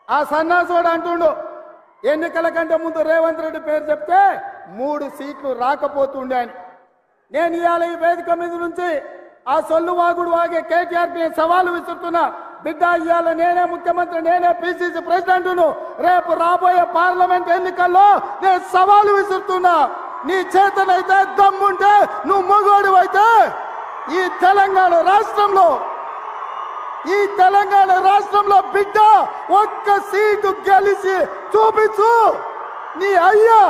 ఆ సన్నాసుడు అంటుండు ఎన్నికల కంటే ముందు రేవంత్ రెడ్డి పేరు చెప్తే 3 సీట్లు రాకపోతుండే అని. నేను ఇవాళ ఈ వేదిక మీద నుంచి ఆ సొల్లు వాగుడు వాగే కేటీఆర్కి నేను సవాలు విసురుతున్నా. బిడ్డ, ఇవాళ నేనే ముఖ్యమంత్రి, నేనే పిసిసి ప్రెసిడెంట్ను. రేపు రాబోయే పార్లమెంట్ ఎన్నికల్లో నేను సవాలు విసురుతున్నా. నీ చేతనైతే దమ్ముంటే నువ్వు మొగోడు అయితే ఈ తెలంగాణ రాష్ట్రంలో బిడ్డ ఒక్క సీటు గెలిచి చూపించు. నీ అయ్యా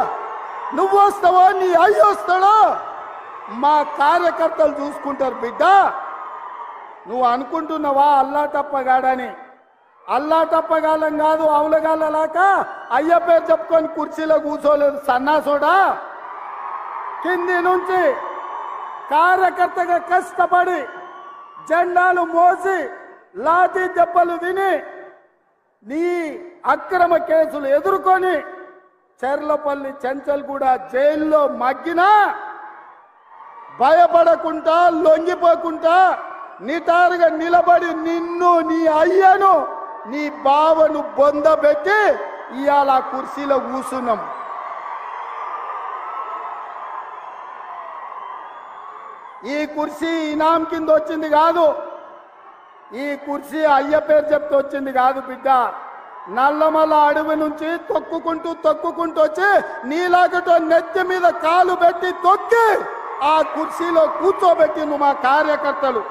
నువ్వు వస్తావో నీ అయ్య వస్తాడో మా కార్యకర్తలు చూసుకుంటారు. బిడ్డ, నువ్వు అనుకుంటున్నావా అల్లా తప్పగాడని? అల్లా తప్పగాలం కాదు, అవులగాళ్ళలాక అయ్య పేరు చెప్పుకొని కుర్చీలో కూర్చోలేదు సన్నాసోడా. కింది నుంచి కార్యకర్తగా కష్టపడి జెండాలు మోసి లాఠీ దెబ్బలు విని నీ అక్రమ కేసులు ఎదుర్కొని చెర్లపల్లి చెంచల్గూడ జైల్లో మగ్గినా భయపడకుండా లొంగిపోకుండా నిటారుగా నిలబడి నిన్ను, నీ అయ్యను, నీ బావను బొందబెట్టి ఇవాళ కుర్చీలో కూర్చున్నాం. ఈ కుర్చీ ఇనాం కింద వచ్చింది కాదు, ఈ కుర్చీ అయ్య పేరు చెప్తే వచ్చింది కాదు బిడ్డ. నల్లమల్ల అడవి నుంచి తొక్కుకుంటూ వచ్చి నీలాగటో నెత్తి మీద కాలు పెట్టి తొక్కి ఆ కుర్చీలో కూర్చోబెట్టిండు మా కార్యకర్తలు.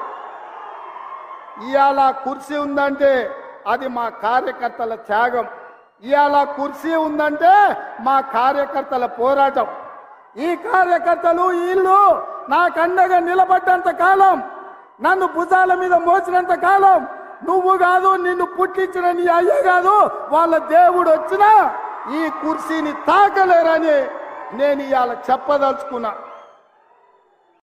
ఇవాళ కుర్చీ ఉందంటే అది మా కార్యకర్తల త్యాగం. ఇవాళ కుర్చీ ఉందంటే మా కార్యకర్తల పోరాటం. ఈ కార్యకర్తలు వీళ్ళు నాకు అండగా నిలబడ్డంత కాలం, నన్ను భుజాల మీద మోసినంత కాలం, నువ్వు కాదు, నిన్ను పుట్టించిన నీ అయ్య కాదు, వాళ్ళ దేవుడు వచ్చినా ఈ కుర్చీని తాకలేరని నేను ఇవాళ చెప్పదలుచుకున్నా.